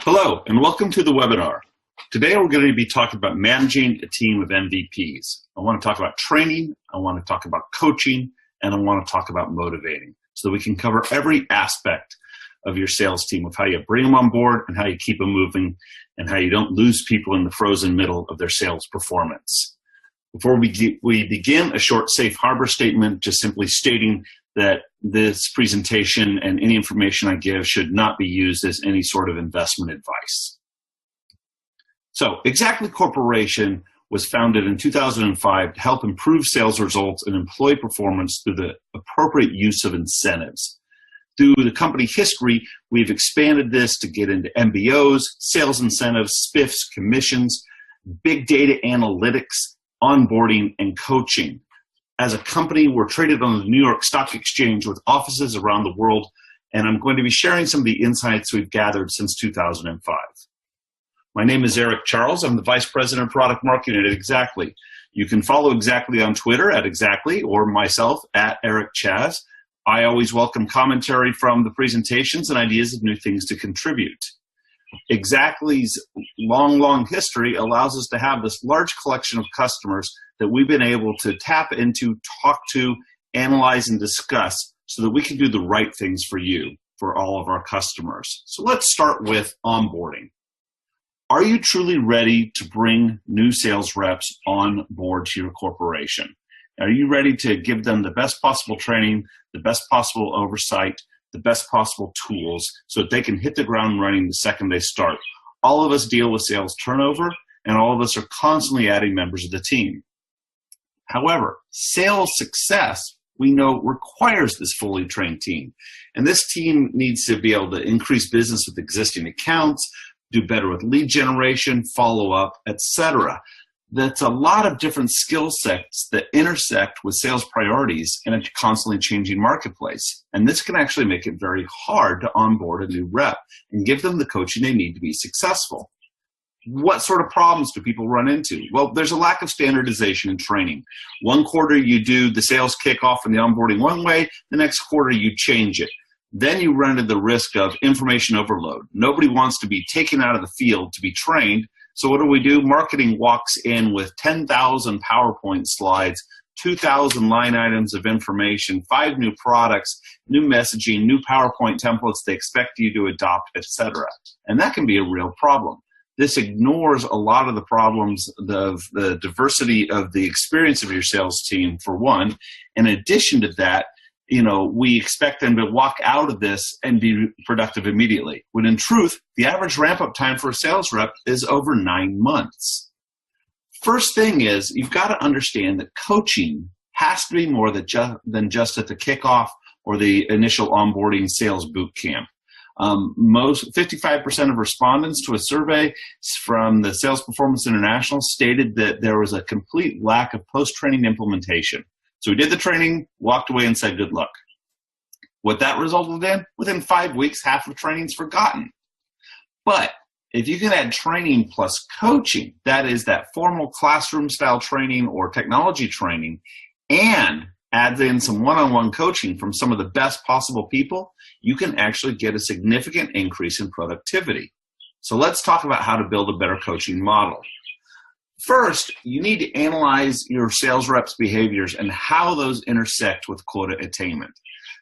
Hello, and welcome to the webinar. Today we're going to be talking about managing a team of MVPs. I want to talk about training, I want to talk about coaching, and I want to talk about motivating so that we can cover every aspect of your sales team, of how you bring them on board and how you keep them moving and how you don't lose people in the frozen middle of their sales performance. Before we begin, a short safe harbor statement, just simply stating that this presentation and any information I give should not be used as any sort of investment advice. So, Xactly Corporation was founded in 2005 to help improve sales results and employee performance through the appropriate use of incentives. Through the company history, we've expanded this to get into MBOs, sales incentives, spiffs, commissions, big data analytics, onboarding, and coaching. As a company, we're traded on the New York Stock Exchange with offices around the world, and I'm going to be sharing some of the insights we've gathered since 2005. My name is Erik Charles. I'm the Vice President of Product Marketing at Xactly. You can follow Xactly on Twitter at Xactly or myself at Erik Chaz. I always welcome commentary from the presentations and ideas of new things to contribute. Xactly's long history allows us to have this large collection of customers that we've been able to tap into, talk to, analyze, and discuss so that we can do the right things for you, for all of our customers. So let's start with onboarding. Are you truly ready to bring new sales reps on board to your corporation? Are you ready to give them the best possible training, the best possible oversight, the best possible tools so that they can hit the ground running the second they start? All of us deal with sales turnover, and all of us are constantly adding members of the team. However, sales success, we know, requires this fully trained team. And this team needs to be able to increase business with existing accounts, do better with lead generation, follow-up, etc. That's a lot of different skill sets that intersect with sales priorities in a constantly changing marketplace. And this can actually make it very hard to onboard a new rep and give them the coaching they need to be successful. What sort of problems do people run into? Well, there's a lack of standardization in training. One quarter you do the sales kickoff and the onboarding one way, the next quarter you change it. Then you run into the risk of information overload. Nobody wants to be taken out of the field to be trained. So what do? Marketing walks in with 10,000 PowerPoint slides, 2,000 line items of information, 5 new products, new messaging, new PowerPoint templates they expect you to adopt, etc. And that can be a real problem. This ignores a lot of the problems of the diversity of the experience of your sales team, for one. In addition to that, we expect them to walk out of this and be productive immediately, when in truth, the average ramp-up time for a sales rep is over 9 months. First thing is, you've got to understand that coaching has to be more than just at the kickoff or the initial onboarding sales boot camp. 55% of respondents to a survey from the Sales Performance International stated that there was a complete lack of post-training implementation. So we did the training, walked away, and said, good luck. What that resulted in, within 5 weeks, half of training's forgotten. But if you can add training plus coaching, that is that formal classroom-style training or technology training, and add in some one-on-one coaching from some of the best possible people, you can actually get a significant increase in productivity. So let's talk about how to build a better coaching model. First, you need to analyze your sales reps' behaviors and how those intersect with quota attainment.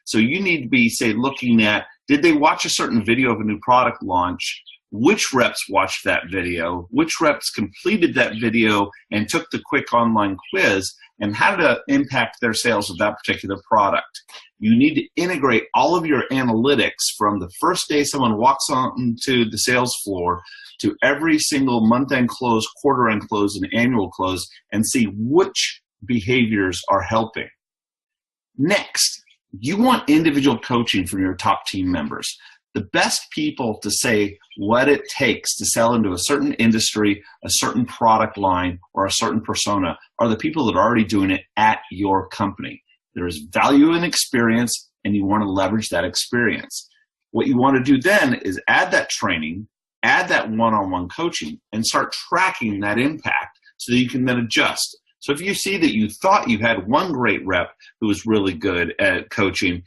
So you need to be, say, looking at, did they watch a certain video of a new product launch? Which reps watched that video? Which reps completed that video and took the quick online quiz? And how did it impact their sales of that particular product? You need to integrate all of your analytics from the first day someone walks onto the sales floor to every single month-end close, quarter-end close, and annual close, and see which behaviors are helping. Next, you want individual coaching from your top team members. The best people to say what it takes to sell into a certain industry, a certain product line, or a certain persona are the people that are already doing it at your company. There is value in experience, and you want to leverage that experience. What you want to do then is add that training, add that one-on-one coaching, and start tracking that impact so that you can then adjust. So if you see that you thought you had one great rep who was really good at coaching,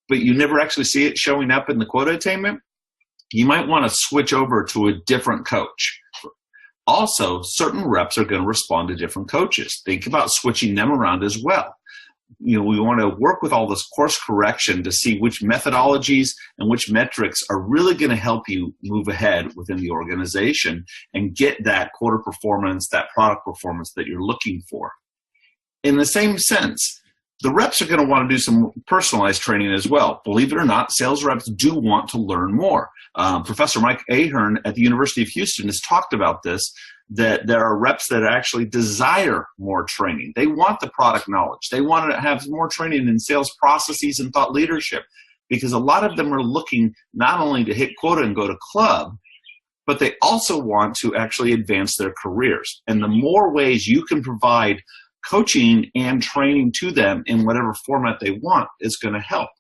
but you never actually see it showing up in the quota attainment, you might want to switch over to a different coach. Also, certain reps are going to respond to different coaches. Think about switching them around as well. We want to work with all this course correction to see which methodologies and which metrics are really going to help you move ahead within the organization and get that quota performance, that product performance that you're looking for. In the same sense, the reps are going to want to do some personalized training as well. Believe it or not, sales reps do want to learn more. Professor Mike Ahern at the University of Houston has talked about this, that there are reps that actually desire more training. They want the product knowledge. They want to have more training in sales processes and thought leadership, because a lot of them are looking not only to hit quota and go to club, but they also want to actually advance their careers. And the more ways you can provide coaching and training to them in whatever format they want is going to help.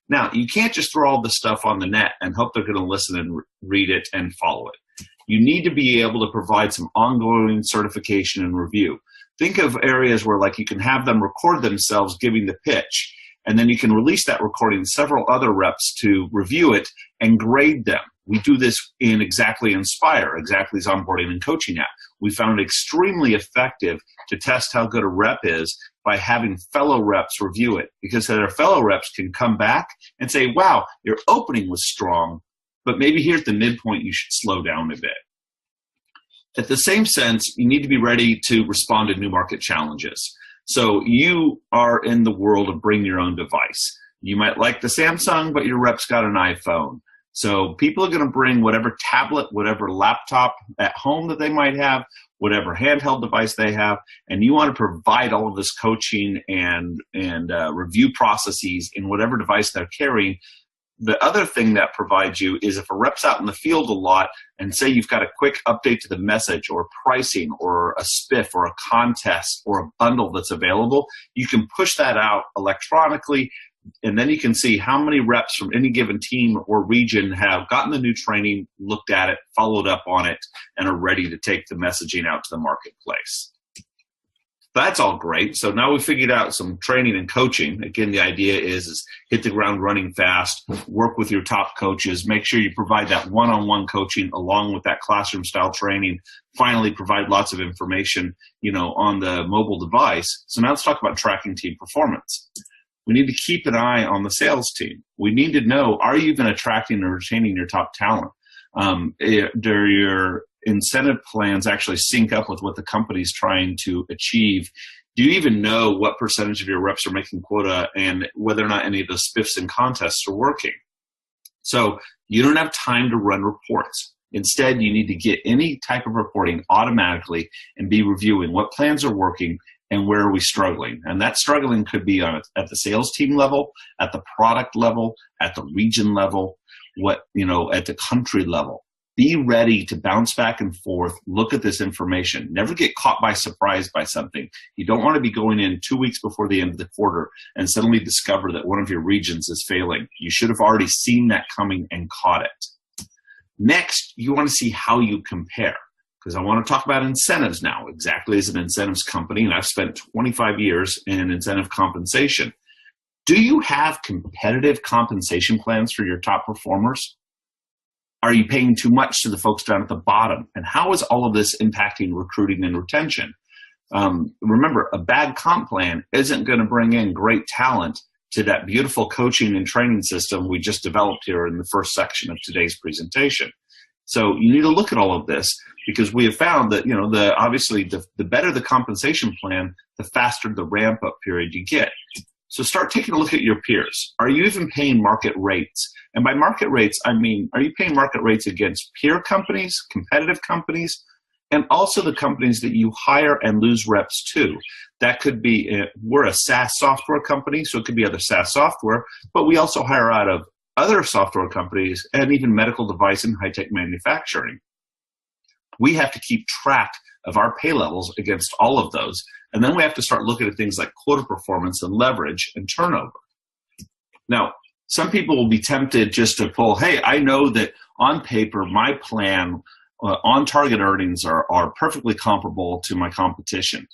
Now, you can't just throw all this stuff on the net and hope they're going to listen and read it and follow it. You need to be able to provide some ongoing certification and review. Think of areas where you can have them record themselves giving the pitch, and then you can release that recording to several other reps to review it and grade them. We do this in Xactly Inspire, Xactly's onboarding and coaching app. We found it extremely effective to test how good a rep is by having fellow reps review it, because their fellow reps can come back and say, wow, your opening was strong, but maybe here at the midpoint you should slow down a bit. At the same sense, you need to be ready to respond to new market challenges. So you are in the world of bring your own device. You might like the Samsung, but your rep's got an iPhone. So people are going to bring whatever tablet, whatever laptop at home that they might have, whatever handheld device they have, and you want to provide all of this coaching and review processes in whatever device they're carrying. The other thing that provides you is if a rep's out in the field a lot and say you've got a quick update to the message or pricing or a spiff or a contest or a bundle that's available, you can push that out electronically, and then you can see how many reps from any given team or region have gotten the new training, looked at it, followed up on it, and are ready to take the messaging out to the marketplace. That's all great. So now we've figured out some training and coaching. Again, the idea is hit the ground running fast, work with your top coaches, make sure you provide that one-on-one coaching along with that classroom style training. Finally, provide lots of information, on the mobile device. So now let's talk about tracking team performance. We need to keep an eye on the sales team. We need to know, are you even attracting and retaining your top talent? Do your incentive plans actually sync up with what the company's trying to achieve? Do you even know what percentage of your reps are making quota and whether or not any of those spiffs and contests are working? So you don't have time to run reports. Instead, you need to get any type of reporting automatically and be reviewing what plans are working and where are we struggling. And that struggling could be at the sales team level, at the product level, at the region level, at the country level. Be ready to bounce back and forth, look at this information. Never get caught by surprise by something. You don't want to be going in 2 weeks before the end of the quarter and suddenly discover that one of your regions is failing. You should have already seen that coming and caught it. Next, you want to see how you compare, because I want to talk about incentives now. Xactly is an incentives company, and I've spent 25 years in incentive compensation. Do you have competitive compensation plans for your top performers? Are you paying too much to the folks down at the bottom? And how is all of this impacting recruiting and retention? Remember, a bad comp plan isn't going to bring in great talent to that beautiful coaching and training system we just developed here in the first section of today's presentation. So you need to look at all of this, because we have found that, obviously the better the compensation plan, the faster the ramp up period you get. So start taking a look at your peers. Are you even paying market rates? And by market rates, I mean, are you paying market rates against peer companies, competitive companies, and also the companies that you hire and lose reps to? That could be, we're a SaaS software company, so it could be other SaaS software, but we also hire out of other software companies and even medical device and high-tech manufacturing. We have to keep track of our pay levels against all of those. And then we have to start looking at things like quota performance and leverage and turnover. Now, some people will be tempted just to pull, hey, I know that on paper, my plan on target earnings are perfectly comparable to my competition.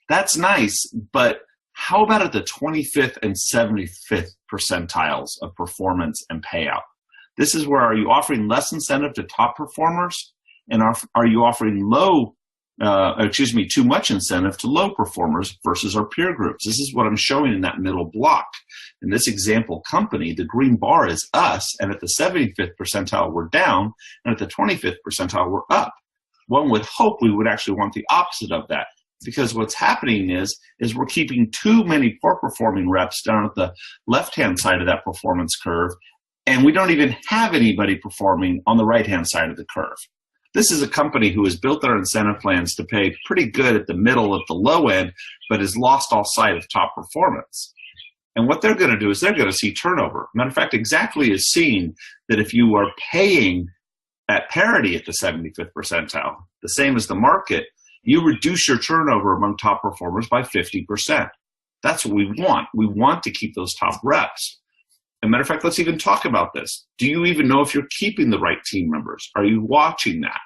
That's nice, but How about at the 25th and 75th percentiles of performance and payout? This is where, are you offering less incentive to top performers, and are you offering too much incentive to low performers versus our peer groups? This is what I'm showing in that middle block. In this example company, the green bar is us, and at the 75th percentile, we're down, and at the 25th percentile, we're up. One would hope we would actually want the opposite of that, because what's happening is we're keeping too many poor performing reps down at the left-hand side of that performance curve, and we don't even have anybody performing on the right-hand side of the curve. This is a company who has built their incentive plans to pay pretty good at the middle, at the low end, but has lost all sight of top performance. And what they're going to do is they're going to see turnover. Matter of fact, Xactly is seeing that if you are paying at parity at the 75th percentile, the same as the market, you reduce your turnover among top performers by 50%. That's what we want. We want to keep those top reps. As a matter of fact, let's even talk about this. Do you even know if you're keeping the right team members? Are you watching that?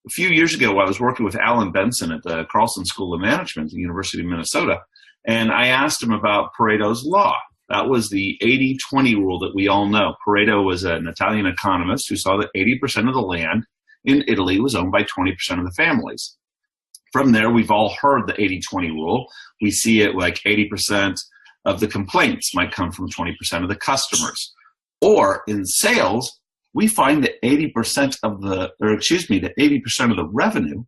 A few years ago, I was working with Alan Benson at the Carlson School of Management at the University of Minnesota, and I asked him about Pareto's law. That was the 80-20 rule that we all know. Pareto was an Italian economist who saw that 80% of the land in Italy was owned by 20% of the families. From there, we've all heard the 80-20 rule. We see it like 80% of the complaints might come from 20% of the customers. Or in sales, we find that 80% of the revenue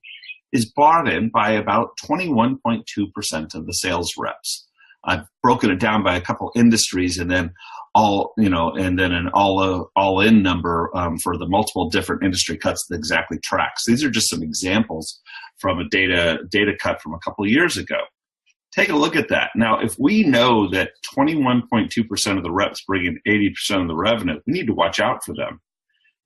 is brought in by about 21.2% of the sales reps. I've broken it down by a couple industries, and then an all-in number for the multiple different industry cuts that Xactly tracks. These are just some examples from a data cut from a couple of years ago. Take a look at that. Now, if we know that 21.2% of the reps bring in 80% of the revenue, we need to watch out for them.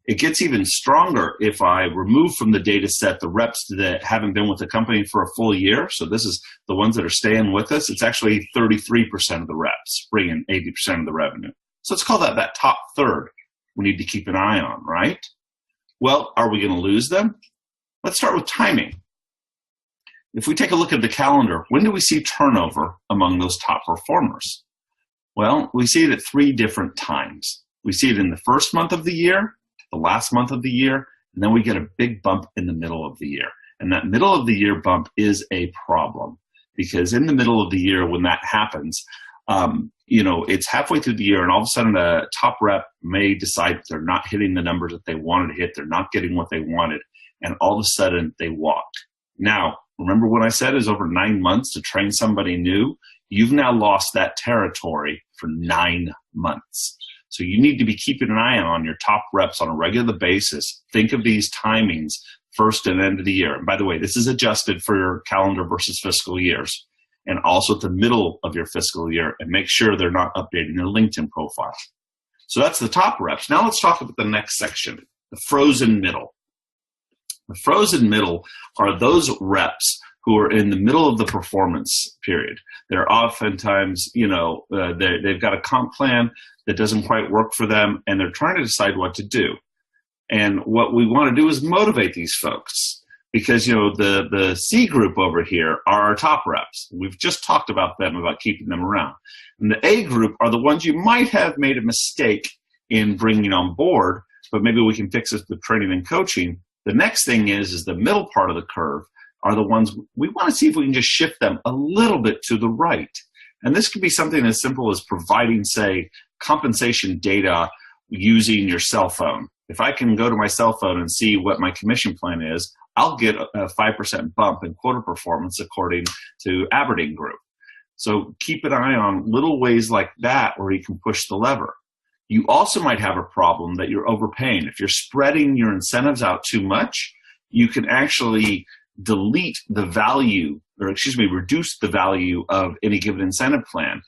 It gets even stronger if I remove from the data set the reps that haven't been with the company for a full year. So this is the ones that are staying with us. It's actually 33% of the reps bring in 80% of the revenue. So let's call that top third we need to keep an eye on, right? Well, are we going to lose them? Let's start with timing. If we take a look at the calendar, when do we see turnover among those top performers? Well, we see it at 3 different times. We see it in the first month of the year, the last month of the year, and then we get a big bump in the middle of the year. And that middle of the year bump is a problem, because in the middle of the year when that happens, it's halfway through the year, and all of a sudden a top rep may decide that they're not hitting the numbers that they wanted to hit, they're not getting what they wanted, and all of a sudden they walk. Now, remember what I said is over 9 months to train somebody new? You've now lost that territory for 9 months. So you need to be keeping an eye on your top reps on a regular basis. Think of these timings, first and end of the year. And by the way, this is adjusted for your calendar versus fiscal years, and also at the middle of your fiscal year, and make sure they're not updating their LinkedIn profile. So that's the top reps. Now let's talk about the next section, the frozen middle. The frozen middle are those reps who are in the middle of the performance period. They're oftentimes, they've got a comp plan that doesn't quite work for them, and they're trying to decide what to do. And what we want to do is motivate these folks, because, the C group over here are our top reps. We've just talked about them, about keeping them around. And the A group are the ones you might have made a mistake in bringing on board, but maybe we can fix this with training and coaching. The next thing is the middle part of the curve are the ones we want to see if we can just shift them a little bit to the right. And this could be something as simple as providing, say, compensation data using your cell phone. If I can go to my cell phone and see what my commission plan is, I'll get a 5% bump in quota performance according to Aberdeen Group. So keep an eye on little ways like that where you can push the lever. You also might have a problem that you're overpaying. If you're spreading your incentives out too much, you can actually reduce the value of any given incentive plan.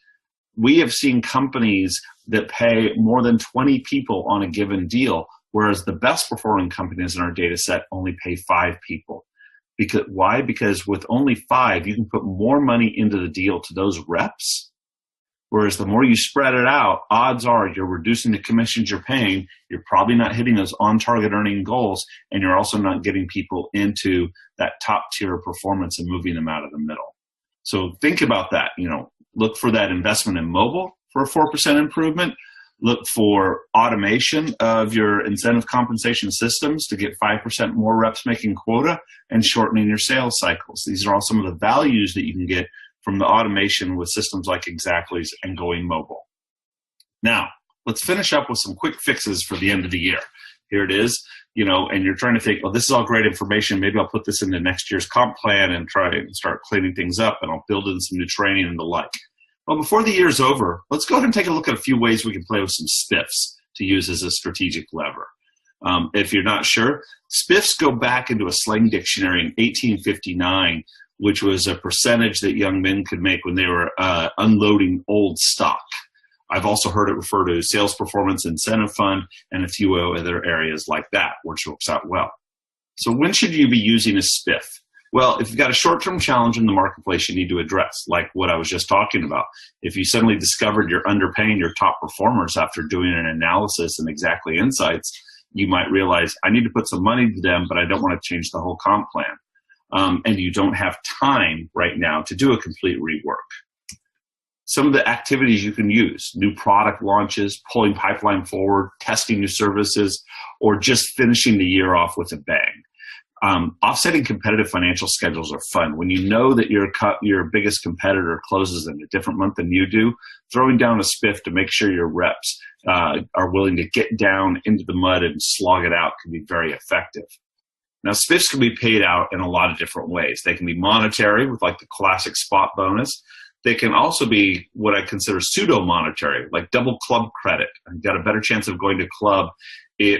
We have seen companies that pay more than 20 people on a given deal, whereas the best performing companies in our data set only pay 5 people. Why? Because with only 5, you can put more money into the deal to those reps. Whereas the more you spread it out, odds are you're reducing the commissions you're paying, you're probably not hitting those on-target earning goals, and you're also not getting people into that top tier of performance and moving them out of the middle. So think about that. Look for that investment in mobile for a 4% improvement. Look for automation of your incentive compensation systems to get 5% more reps making quota and shortening your sales cycles. These are all some of the values that you can get from the automation with systems like Xactly's and going mobile. Now, let's finish up with some quick fixes for the end of the year. Here it is, and you're trying to think, well, this is all great information. Maybe I'll put this into next year's comp plan and try and start cleaning things up, and I'll build in some new training and the like. Well, before the year's over, let's go ahead and take a look at a few ways we can play with some spiffs to use as a strategic lever. If you're not sure, spiffs go back into a slang dictionary in 1859, which was a percentage that young men could make when they were unloading old stock. I've also heard it referred to sales performance incentive fund and a few other areas like that, which works out well. So when should you be using a spiff? Well, if you've got a short-term challenge in the marketplace you need to address, like what I was just talking about. If you suddenly discovered you're underpaying your top performers after doing an analysis and Xactly insights, you might realize, I need to put some money to them, but I don't want to change the whole comp plan. And you don't have time right now to do a complete rework. Some of the activities you can use, new product launches, pulling pipeline forward, testing new services, or just finishing the year off with a bang. Offsetting competitive financial schedules are fun. When you know that your biggest competitor closes in a different month than you do, throwing down a spiff to make sure your reps are willing to get down into the mud and slog it out can be very effective. Now, spiffs can be paid out in a lot of different ways. They can be monetary with like the classic spot bonus. They can also be what I consider pseudo-monetary, like double club credit. I've got a better chance of going to club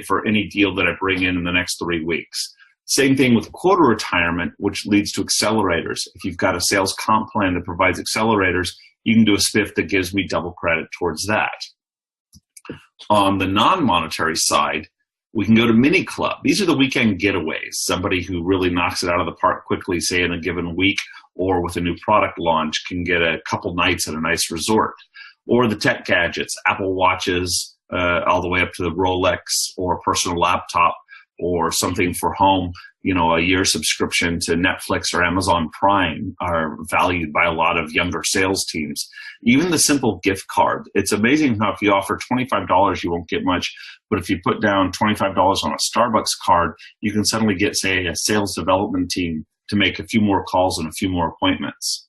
for any deal that I bring in the next 3 weeks. Same thing with quota retirement, which leads to accelerators. If you've got a sales comp plan that provides accelerators, you can do a spiff that gives me double credit towards that. On the non-monetary side, we can go to mini club. These are the weekend getaways. Somebody who really knocks it out of the park quickly, say in a given week, or with a new product launch, can get a couple nights at a nice resort. Or the tech gadgets, Apple Watches, all the way up to the Rolex or personal laptop, or something for home, a year subscription to Netflix or Amazon Prime are valued by a lot of younger sales teams. Even the simple gift card. It's amazing how if you offer $25, you won't get much, but if you put down $25 on a Starbucks card, you can suddenly get, say, a sales development team to make a few more calls and a few more appointments.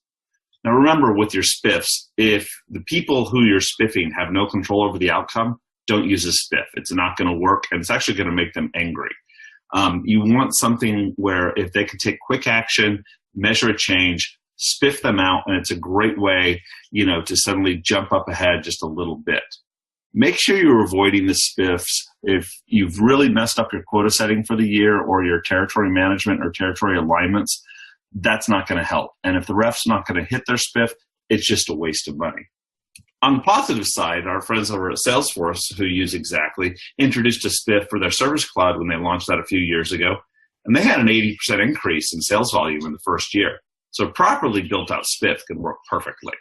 Now remember, with your spiffs, if the people who you're spiffing have no control over the outcome, don't use a spiff. It's not going to work, and it's actually going to make them angry. You want something where if they can take quick action, measure a change, spiff them out, and it's a great way, to suddenly jump up ahead just a little bit. Make sure you're avoiding the spiffs if you've really messed up your quota setting for the year or your territory management or territory alignments. That's not going to help. And if the ref's not going to hit their spiff, it's just a waste of money. On the positive side, our friends over at Salesforce who use Xactly introduced a spiff for their Service Cloud when they launched that a few years ago, and they had an 80% increase in sales volume in the first year. So a properly built out spiff can work perfectly.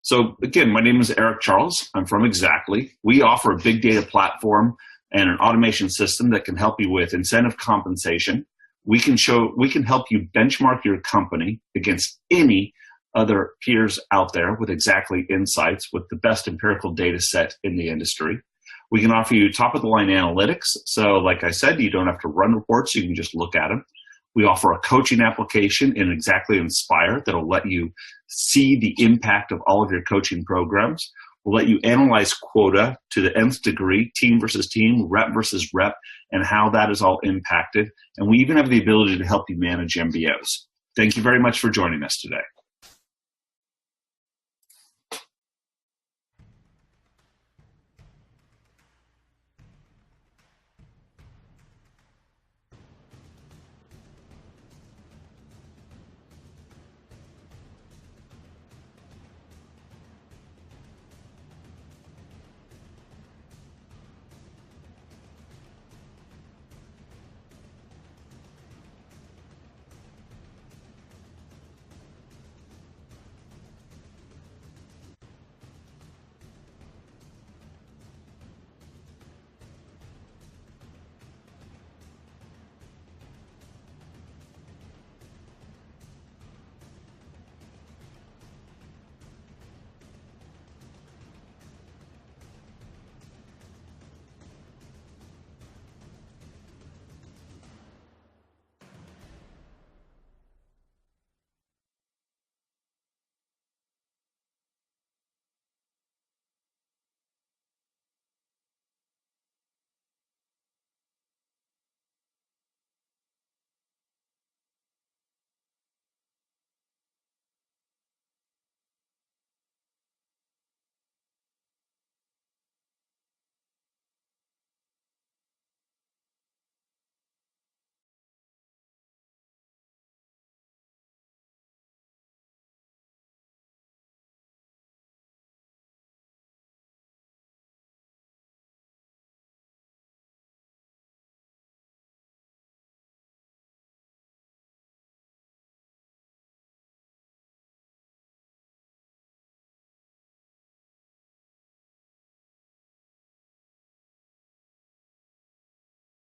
So again, my name is Eric Charles. I'm from Xactly. We offer a big data platform and an automation system that can help you with incentive compensation. We can help you benchmark your company against any other peers out there with Xactly insights with the best empirical data set in the industry. We can offer you top-of-the-line analytics. So like I said, you don't have to run reports. You can just look at them. We offer a coaching application in Xactly Inspire that will let you see the impact of all of your coaching programs. We'll let you analyze quota to the nth degree, team versus team, rep versus rep, and how that is all impacted. And we even have the ability to help you manage MBOs. Thank you very much for joining us today.